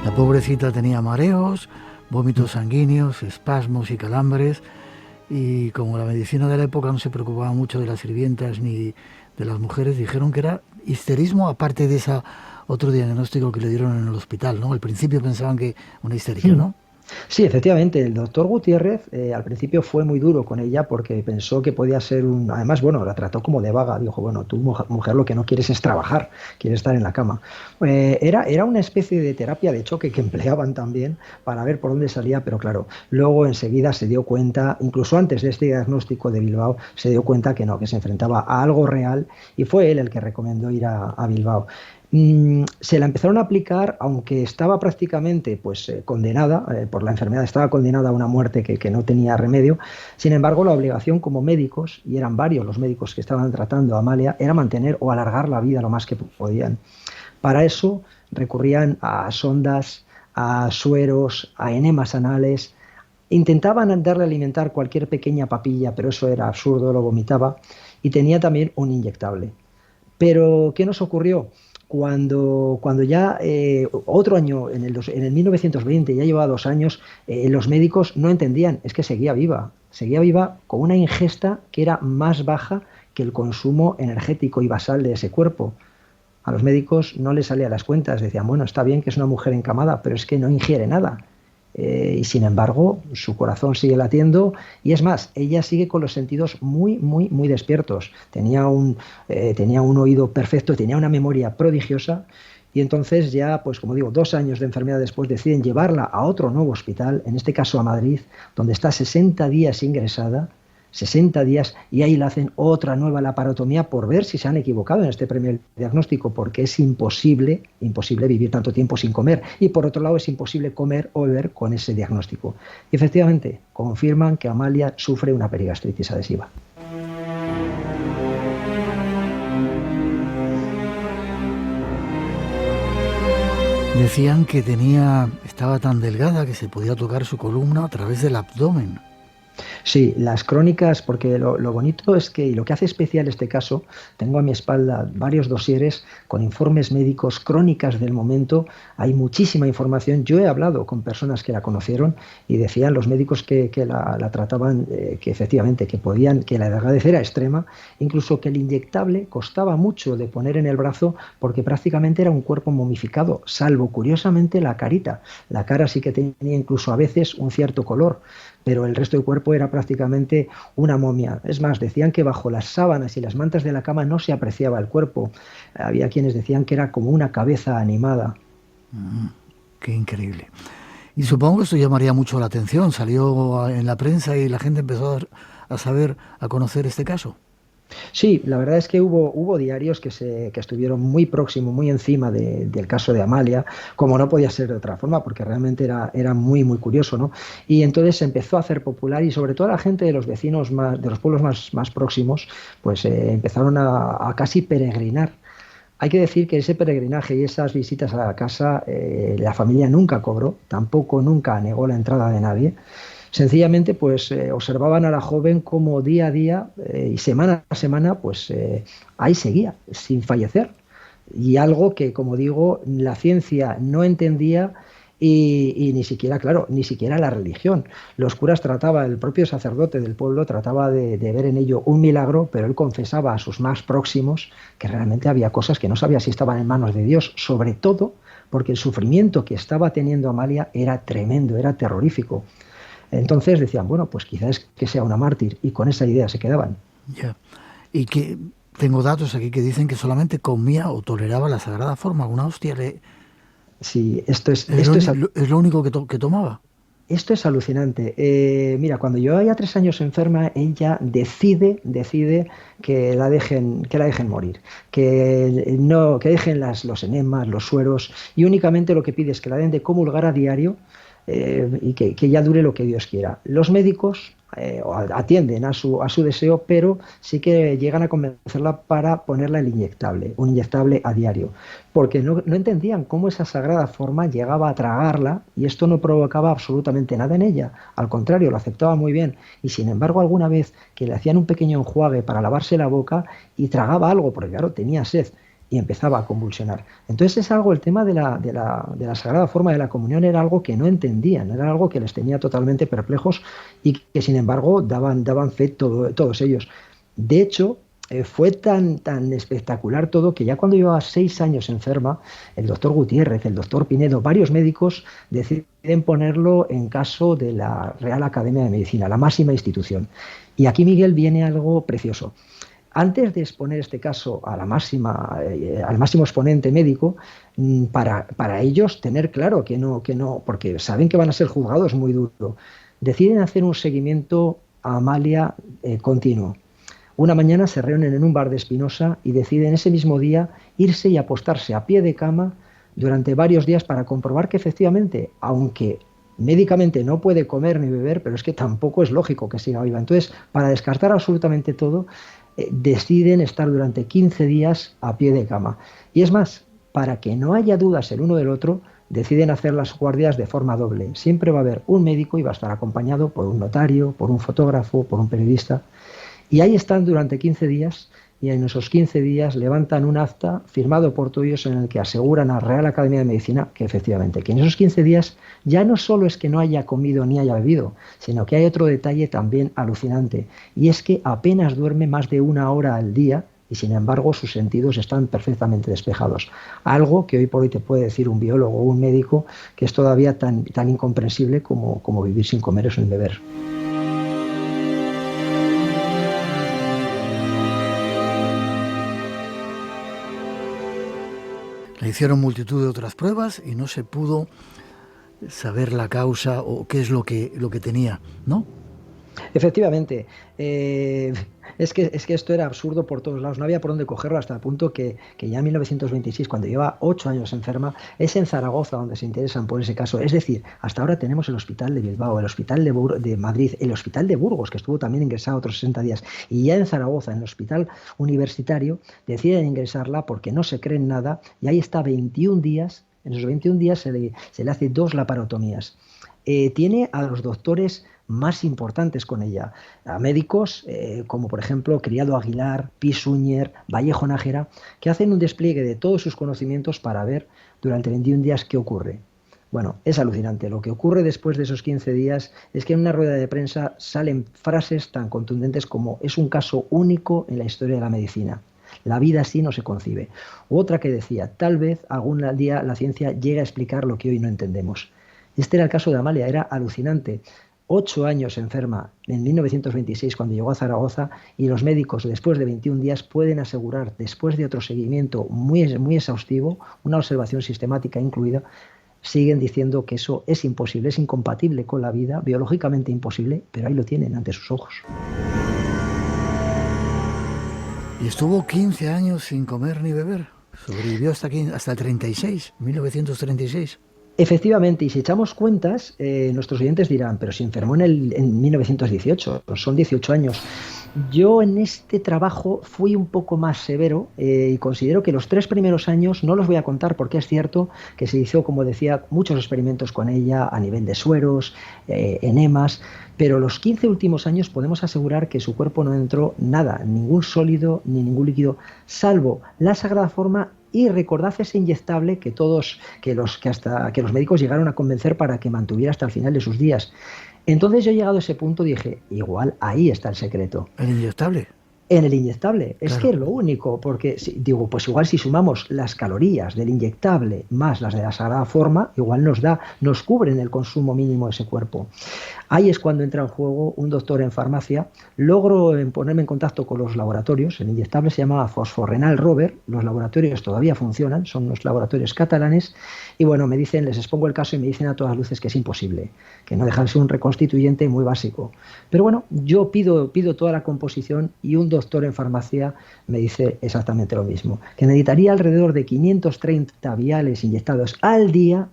C: La pobrecita tenía mareos, vómitos sanguíneos, espasmos y calambres, y como la medicina de la época no se preocupaba mucho de las sirvientas ni de las mujeres, dijeron que era histerismo, aparte de ese otro diagnóstico que le dieron en el hospital, ¿no? Al principio pensaban que una histeria, ¿no?
M: Sí, efectivamente, el doctor Gutiérrez al principio fue muy duro con ella porque pensó que podía ser Además, bueno, la trató como de vaga. Dijo, bueno, tú mujer lo que no quieres es trabajar, quieres estar en la cama. Era una especie de terapia de choque que empleaban también para ver por dónde salía, pero claro, luego enseguida se dio cuenta, incluso antes de este diagnóstico de Bilbao, se dio cuenta que no, que se enfrentaba a algo real y fue él el que recomendó ir a Bilbao. Se la empezaron a aplicar, aunque estaba prácticamente condenada por la enfermedad, estaba condenada a una muerte que no tenía remedio. Sin embargo, la obligación como médicos, y eran varios los médicos que estaban tratando a Amalia, era mantener o alargar la vida lo más que podían. Para eso recurrían a sondas, a sueros, a enemas anales. Intentaban darle a alimentar cualquier pequeña papilla, pero eso era absurdo, lo vomitaba. Y tenía también un inyectable. Pero, ¿qué nos ocurrió? Cuando ya otro año, en el 1920, ya llevaba 2 años, los médicos no entendían, es que seguía viva con una ingesta que era más baja que el consumo energético y basal de ese cuerpo. A los médicos no les salían las cuentas, decían, bueno, está bien que es una mujer encamada, pero es que no ingiere nada. Y sin embargo, su corazón sigue latiendo y es más, ella sigue con los sentidos muy, muy, muy despiertos. Tenía un oído perfecto, tenía una memoria prodigiosa y entonces ya, pues como digo, 2 años de enfermedad después deciden llevarla a otro nuevo hospital, en este caso a Madrid, donde está 60 días ingresada, 60 días, y ahí le hacen otra nueva laparotomía por ver si se han equivocado en este primer diagnóstico, porque es imposible vivir tanto tiempo sin comer, y por otro lado es imposible comer o beber con ese diagnóstico. Y efectivamente, confirman que Amalia sufre una perigastritis adhesiva.
C: Decían que estaba tan delgada que se podía tocar su columna a través del abdomen.
M: Sí, las crónicas, porque lo bonito es que, y lo que hace especial este caso, tengo a mi espalda varios dosieres con informes médicos, crónicas del momento, hay muchísima información. Yo he hablado con personas que la conocieron y decían los médicos que la trataban, que efectivamente que la delgadez era extrema, incluso que el inyectable costaba mucho de poner en el brazo porque prácticamente era un cuerpo momificado, salvo curiosamente la carita. La cara sí que tenía incluso a veces un cierto color, pero el resto del cuerpo era prácticamente una momia. Es más, decían que bajo las sábanas y las mantas de la cama no se apreciaba el cuerpo. Había quienes decían que era como una cabeza animada.
C: Qué increíble. Y supongo que esto llamaría mucho la atención. Salió en la prensa y la gente empezó a conocer este caso.
M: Sí, la verdad es que hubo diarios que estuvieron muy próximos, muy encima del caso de Amalia, como no podía ser de otra forma, porque realmente era muy, muy curioso, ¿no? Y entonces se empezó a hacer popular y sobre todo la gente de los vecinos, de los pueblos más próximos, pues empezaron a casi peregrinar. Hay que decir que ese peregrinaje y esas visitas a la casa, la familia nunca cobró, tampoco nunca negó la entrada de nadie. Sencillamente, pues observaban a la joven como día a día y semana a semana, pues ahí seguía, sin fallecer. Y algo que, como digo, la ciencia no entendía y ni siquiera la religión. Los curas el propio sacerdote del pueblo trataba de ver en ello un milagro, pero él confesaba a sus más próximos que realmente había cosas que no sabía si estaban en manos de Dios, sobre todo porque el sufrimiento que estaba teniendo Amalia era tremendo, era terrorífico. Entonces decían, bueno, pues quizás que sea una mártir, y con esa idea se quedaban.
C: Ya. Y que tengo datos aquí que dicen que solamente comía o toleraba la sagrada forma. Una hostia
M: Sí, esto es
C: lo único que tomaba.
M: Esto es alucinante. Mira, cuando yo ya 3 años enferma, ella decide que la dejen morir, que dejen los enemas, los sueros, y únicamente lo que pide es que la den de comulgar a diario y que ya dure lo que Dios quiera. Los médicos atienden a su deseo, pero sí que llegan a convencerla para ponerla un inyectable a diario, porque no entendían cómo esa sagrada forma llegaba a tragarla y esto no provocaba absolutamente nada en ella, al contrario, lo aceptaba muy bien, y sin embargo alguna vez que le hacían un pequeño enjuague para lavarse la boca y tragaba algo, porque claro, tenía sed, y empezaba a convulsionar. Entonces es algo, el tema de la sagrada forma de la comunión era algo que no entendían, era algo que les tenía totalmente perplejos y que sin embargo daban fe todos ellos. De hecho, fue tan espectacular todo que ya cuando llevaba 6 años enferma, el doctor Gutiérrez, el doctor Pinedo, varios médicos deciden ponerlo en caso de la Real Academia de Medicina, la máxima institución. Y aquí, Miguel, viene algo precioso. Antes de exponer este caso al máximo exponente médico, para ellos tener claro que no, porque saben que van a ser juzgados muy duro, deciden hacer un seguimiento a Amalia continuo. Una mañana se reúnen en un bar de Espinosa y deciden ese mismo día irse y apostarse a pie de cama durante varios días para comprobar que efectivamente, aunque médicamente no puede comer ni beber, pero es que tampoco es lógico que siga viva. Entonces, para descartar absolutamente todo, deciden estar durante 15 días a pie de cama. Y es más, para que no haya dudas el uno del otro, deciden hacer las guardias de forma doble. Siempre va a haber un médico y va a estar acompañado por un notario, por un fotógrafo, por un periodista. Y ahí están durante 15 días y en esos 15 días levantan un acta firmado por todos ellos en el que aseguran a la Real Academia de Medicina que efectivamente, que en esos 15 días ya no solo es que no haya comido ni haya bebido, sino que hay otro detalle también alucinante, y es que apenas duerme más de 1 hora al día y sin embargo sus sentidos están perfectamente despejados. Algo que hoy por hoy te puede decir un biólogo o un médico que es todavía tan incomprensible como vivir sin comer o sin beber.
C: Le hicieron multitud de otras pruebas y no se pudo saber la causa o qué es lo que tenía, ¿no?
M: Efectivamente, es que esto era absurdo por todos lados, no había por dónde cogerlo, hasta el punto que ya en 1926, cuando lleva 8 años enferma, es en Zaragoza donde se interesan por ese caso. Es decir, hasta ahora tenemos el hospital de Bilbao, el hospital de Madrid, el hospital de Burgos, que estuvo también ingresado otros 60 días, y ya en Zaragoza, en el hospital universitario, deciden ingresarla porque no se creen nada, y ahí está 21 días, en esos 21 días se le hace 2 laparotomías. Tiene a los doctores más importantes con ella, a médicos como por ejemplo Criado Aguilar, Pi Suñer, Vallejo Nájera, que hacen un despliegue de todos sus conocimientos para ver durante 21 días qué ocurre. Bueno, es alucinante. Lo que ocurre después de esos 15 días es que en una rueda de prensa salen frases tan contundentes como: es un caso único en la historia de la medicina. La vida así no se concibe. U otra que decía: tal vez algún día la ciencia llegue a explicar lo que hoy no entendemos. Este era el caso de Amalia, era alucinante. 8 años enferma en 1926 cuando llegó a Zaragoza, y los médicos después de 21 días pueden asegurar, después de otro seguimiento muy exhaustivo, una observación sistemática incluida, siguen diciendo que eso es imposible, es incompatible con la vida, biológicamente imposible, pero ahí lo tienen ante sus ojos.
C: Y estuvo 15 años sin comer ni beber. Sobrevivió hasta el 1936.
M: Efectivamente, y si echamos cuentas, nuestros oyentes dirán: pero si enfermó en 1918, son 18 años. Yo en este trabajo fui un poco más severo y considero que los 3 primeros años no los voy a contar, porque es cierto que se hizo, como decía, muchos experimentos con ella a nivel de sueros, enemas, pero los 15 últimos años podemos asegurar que su cuerpo no entró nada, ningún sólido ni ningún líquido, salvo la sagrada forma. Y recordad ese inyectable que los médicos llegaron a convencer para que mantuviera hasta el final de sus días. Entonces yo, llegado a ese punto, dije: igual ahí está el secreto.
C: ¿El inyectable?
M: En el inyectable, es
C: Claro.
M: que es lo único, porque digo, pues igual si sumamos las calorías del inyectable más las de la Sagrada Forma, igual nos cubren el consumo mínimo de ese cuerpo. Ahí es cuando entra en juego un doctor en farmacia. Logro ponerme en contacto con los laboratorios. El inyectable se llama Fosforrenal Rover. Los laboratorios todavía funcionan, son los laboratorios catalanes. Y bueno, me dicen, les expongo el caso y me dicen a todas luces que es imposible, que no deja de ser un reconstituyente muy básico. Pero bueno, yo pido toda la composición y un doctor en farmacia me dice exactamente lo mismo, que necesitaría alrededor de 530 viales inyectados al día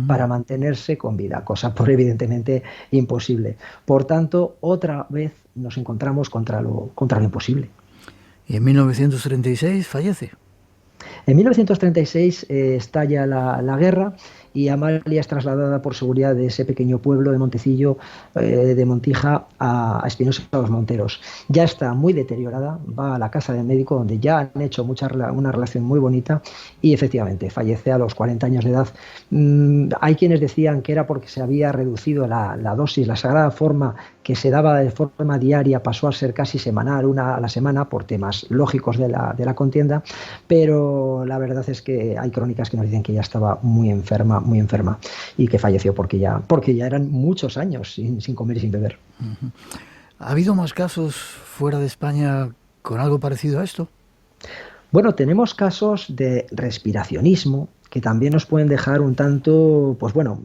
M: para mantenerse con vida, cosa por evidentemente imposible. Por tanto, otra vez nos encontramos contra lo imposible.
C: Y en 1936 fallece.
M: En 1936 estalla la guerra y Amalia es trasladada por seguridad de ese pequeño pueblo de Montecillo, de Montija, a Espinosa de los Monteros. Ya está muy deteriorada, va a la casa del médico donde ya han hecho una relación muy bonita y efectivamente fallece a los 40 años de edad. Hay quienes decían que era porque se había reducido la dosis, la Sagrada Forma que se daba de forma diaria pasó a ser casi semanal, una a la semana, por temas lógicos de la contienda, pero la verdad es que hay crónicas que nos dicen que ya estaba muy enferma y que falleció porque ya eran muchos años sin comer y sin beber.
C: ¿Ha habido más casos fuera de España con algo parecido a esto?
M: Bueno, tenemos casos de respiracionismo que también nos pueden dejar un tanto, pues bueno,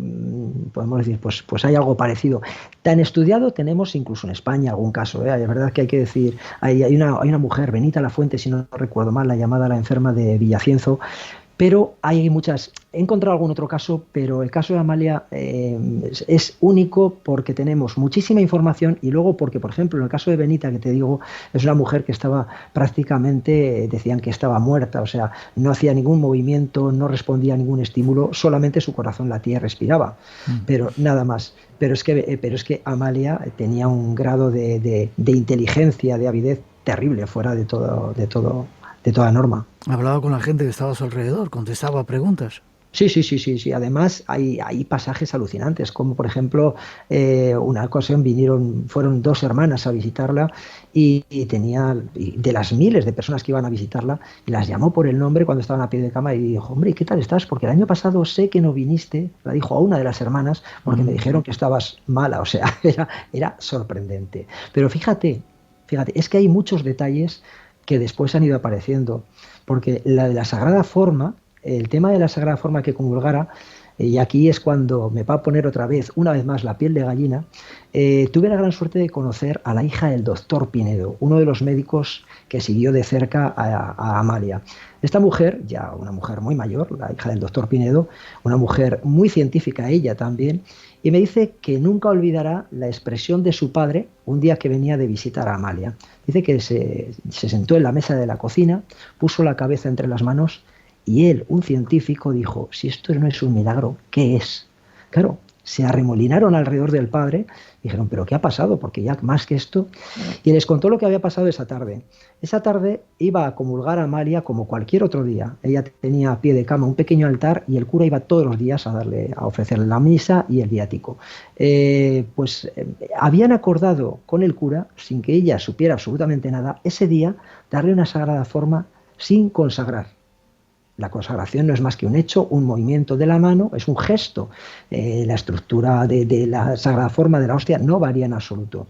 M: podemos decir, pues hay algo parecido. Tan estudiado tenemos incluso en España algún caso, ¿eh? Es verdad que hay que decir, hay una mujer, Benita Lafuente, si no recuerdo mal, la llamada la enferma de Villacienzo, pero hay muchas. He encontrado algún otro caso, pero el caso de Amalia es único porque tenemos muchísima información y luego porque, por ejemplo, en el caso de Benita, que te digo, es una mujer que estaba prácticamente, decían que estaba muerta, o sea, no hacía ningún movimiento, no respondía a ningún estímulo, solamente su corazón latía y respiraba, pero nada más. Pero es que Amalia tenía un grado de inteligencia, de avidez terrible, fuera de toda norma.
C: Hablaba con la gente que estaba a su alrededor, contestaba preguntas.
M: Sí. Además, hay pasajes alucinantes, como por ejemplo, una ocasión fueron dos hermanas a visitarla y de las miles de personas que iban a visitarla, las llamó por el nombre cuando estaban a pie de cama y dijo, hombre, ¿qué tal estás? Porque el año pasado sé que no viniste, la dijo a una de las hermanas, porque me dijeron que estabas mala, o sea, era sorprendente. Pero fíjate, es que hay muchos detalles que después han ido apareciendo, porque la de la Sagrada Forma, el tema de la Sagrada Forma que comulgara, y aquí es cuando me va a poner una vez más la piel de gallina, tuve la gran suerte de conocer a la hija del doctor Pinedo, uno de los médicos que siguió de cerca a Amalia. Esta mujer, ya una mujer muy mayor, la hija del doctor Pinedo, una mujer muy científica ella también, y me dice que nunca olvidará la expresión de su padre un día que venía de visitar a Amalia. Dice que se sentó en la mesa de la cocina, puso la cabeza entre las manos y él, un científico, dijo, si esto no es un milagro, ¿qué es? Claro, se arremolinaron alrededor del padre, dijeron, ¿pero qué ha pasado? Porque ya más que esto. Y les contó lo que había pasado esa tarde. Esa tarde iba a comulgar a Amalia como cualquier otro día. Ella tenía a pie de cama un pequeño altar y el cura iba todos los días a ofrecerle la misa y el viático. Habían acordado con el cura, sin que ella supiera absolutamente nada, ese día darle una Sagrada Forma sin consagrar. La consagración no es más que un hecho, un movimiento de la mano, es un gesto. La estructura de la Sagrada Forma de la hostia no varía en absoluto.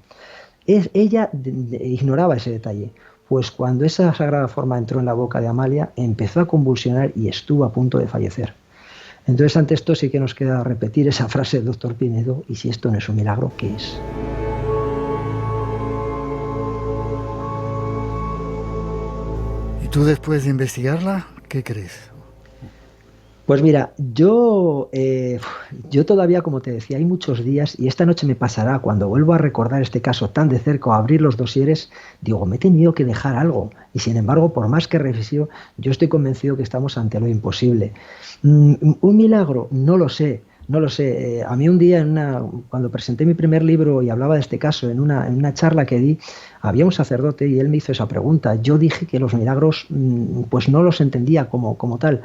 M: Ella ignoraba ese detalle, pues cuando esa Sagrada Forma entró en la boca de Amalia, empezó a convulsionar y estuvo a punto de fallecer. Entonces, ante esto sí que nos queda repetir esa frase del doctor Pinedo, y si esto no es un milagro, ¿qué es?
C: ¿Y tú después de investigarla, qué crees?
M: Pues mira, yo todavía, como te decía, hay muchos días, y esta noche me pasará cuando vuelvo a recordar este caso tan de cerca, o a abrir los dosieres, digo, me he tenido que dejar algo, y sin embargo, por más que reflexivo, yo estoy convencido que estamos ante lo imposible. ¿Un milagro? No lo sé. A mí un día, cuando presenté mi primer libro y hablaba de este caso, en una charla que di, había un sacerdote y él me hizo esa pregunta. Yo dije que los milagros pues no los entendía como tal.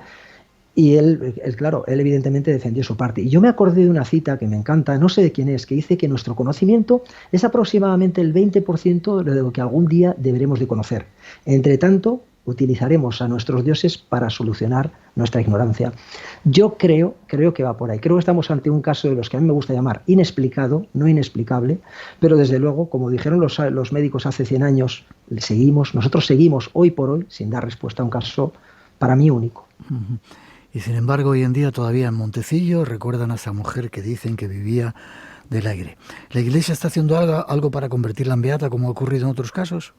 M: Y él, claro, él evidentemente defendió su parte. Y yo me acordé de una cita que me encanta, no sé de quién es, que dice que nuestro conocimiento es aproximadamente el 20% de lo que algún día deberemos de conocer. Entre tanto, utilizaremos a nuestros dioses para solucionar nuestra ignorancia. Yo creo que va por ahí. Creo que estamos ante un caso de los que a mí me gusta llamar inexplicado, no inexplicable, pero desde luego, como dijeron los médicos hace 100 años, nosotros seguimos hoy por hoy sin dar respuesta a un caso para mí único.
C: Uh-huh. Y sin embargo, hoy en día todavía en Montecillo recuerdan a esa mujer que dicen que vivía del aire. ¿La Iglesia está haciendo algo para convertirla en beata, como ha ocurrido en otros casos?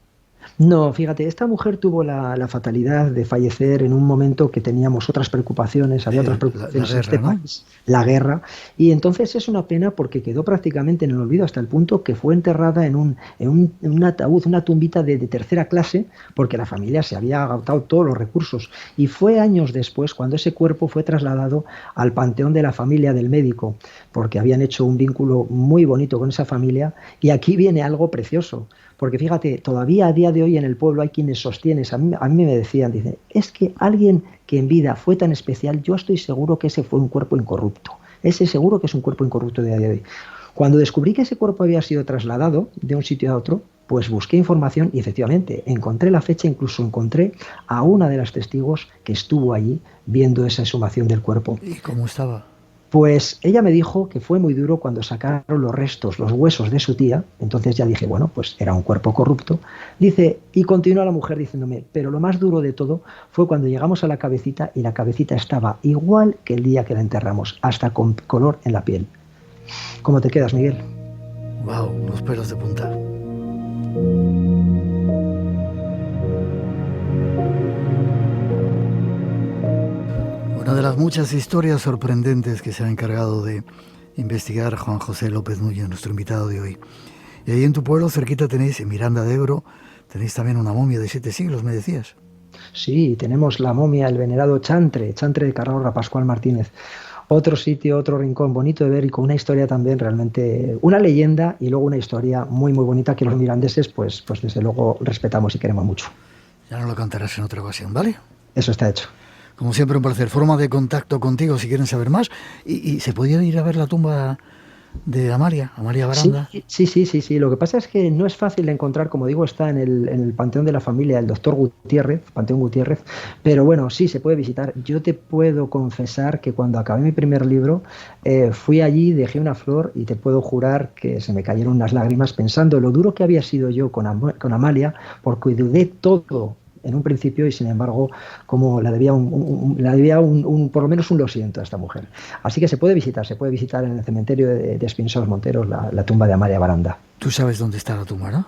M: No, fíjate, esta mujer tuvo la fatalidad de fallecer en un momento que teníamos otras preopraciones, había otras preocupaciones en este país, la guerra, y entonces es una pena porque quedó prácticamente en el olvido hasta el punto que fue enterrada en un ataúd, una tumbita de tercera clase, porque la familia se había agotado todos los recursos, y fue años después cuando ese cuerpo fue trasladado al panteón de la familia del médico, porque habían hecho un vínculo muy bonito con esa familia, y aquí viene algo precioso. Porque fíjate, todavía a día de hoy en el pueblo hay quienes sostienen, a mí me decían, dicen, es que alguien que en vida fue tan especial, yo estoy seguro que ese fue un cuerpo incorrupto. Ese seguro que es un cuerpo incorrupto de a día de hoy. Cuando descubrí que ese cuerpo había sido trasladado de un sitio a otro, pues busqué información y efectivamente encontré la fecha, incluso encontré a una de las testigos que estuvo allí viendo esa exhumación del cuerpo.
C: ¿Y cómo estaba?
M: Pues ella me dijo que fue muy duro cuando sacaron los restos, los huesos de su tía. Entonces ya dije, bueno, pues era un cuerpo corrupto. Dice, y continúa la mujer diciéndome, pero lo más duro de todo fue cuando llegamos a la cabecita y la cabecita estaba igual que el día que la enterramos, hasta con color en la piel. ¿Cómo te quedas, Miguel?
C: Wow, los pelos de punta. Una de las muchas historias sorprendentes que se ha encargado de investigar Juan José López Núñez, nuestro invitado de hoy. Y ahí en tu pueblo, cerquita, tenéis, en Miranda de Ebro, tenéis también una momia de 7 siglos, me decías.
M: Sí, tenemos la momia, el venerado Chantre de Calahorra, Pascual Martínez. Otro sitio, otro rincón bonito de ver y con una historia también realmente, una leyenda y luego una historia muy muy bonita que los mirandeses pues desde luego respetamos y queremos mucho.
C: Ya nos lo contarás en otra ocasión, ¿vale?
M: Eso está hecho.
C: Como siempre, un placer. Forma de contacto contigo si quieren saber más. ¿Y se podía ir a ver la tumba de Amalia Baranda?
M: Sí. Lo que pasa es que no es fácil de encontrar, como digo, está en el panteón de la familia del doctor Gutiérrez, Panteón Gutiérrez, pero bueno, sí, se puede visitar. Yo te puedo confesar que cuando acabé mi primer libro, fui allí, dejé una flor y te puedo jurar que se me cayeron unas lágrimas pensando lo duro que había sido yo con Amalia, porque dudé todo en un principio y sin embargo como la debía por lo menos un lo siento a esta mujer. Así que se puede visitar en el cementerio de Espinsols Monteros la tumba de Amalia Baranda.
C: Tú sabes dónde está la tumba, ¿no?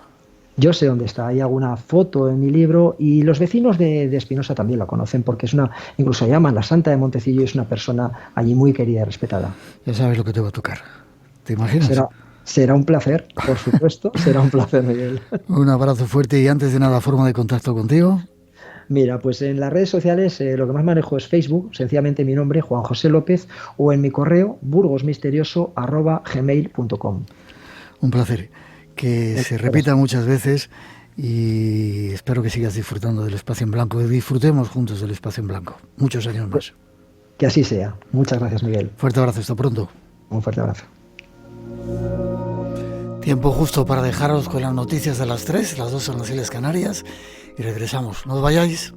M: Yo sé dónde está, hay alguna foto en mi libro y los vecinos de Espinosa también la conocen porque incluso la llaman la Santa de Montecillo y es una persona allí muy querida y respetada.
C: Ya sabes lo que te va a tocar, ¿te imaginas?
M: Será un placer, por supuesto, será un placer, Miguel.
C: Un abrazo fuerte y antes de nada, forma de contacto contigo.
M: Mira, pues en las redes sociales lo que más manejo es Facebook, sencillamente mi nombre, Juan José López, o en mi correo, burgosmisterioso@gmail.com.
C: Un placer, que se repita muchas veces y espero que sigas disfrutando del Espacio en Blanco, que disfrutemos juntos del Espacio en Blanco, muchos años más.
M: Que así sea. Muchas gracias, Miguel.
C: Fuerte abrazo, hasta pronto.
M: Un fuerte abrazo.
C: Tiempo justo para dejaros con las noticias de las 3, las 2 en las Islas Canarias y regresamos. No os vayáis.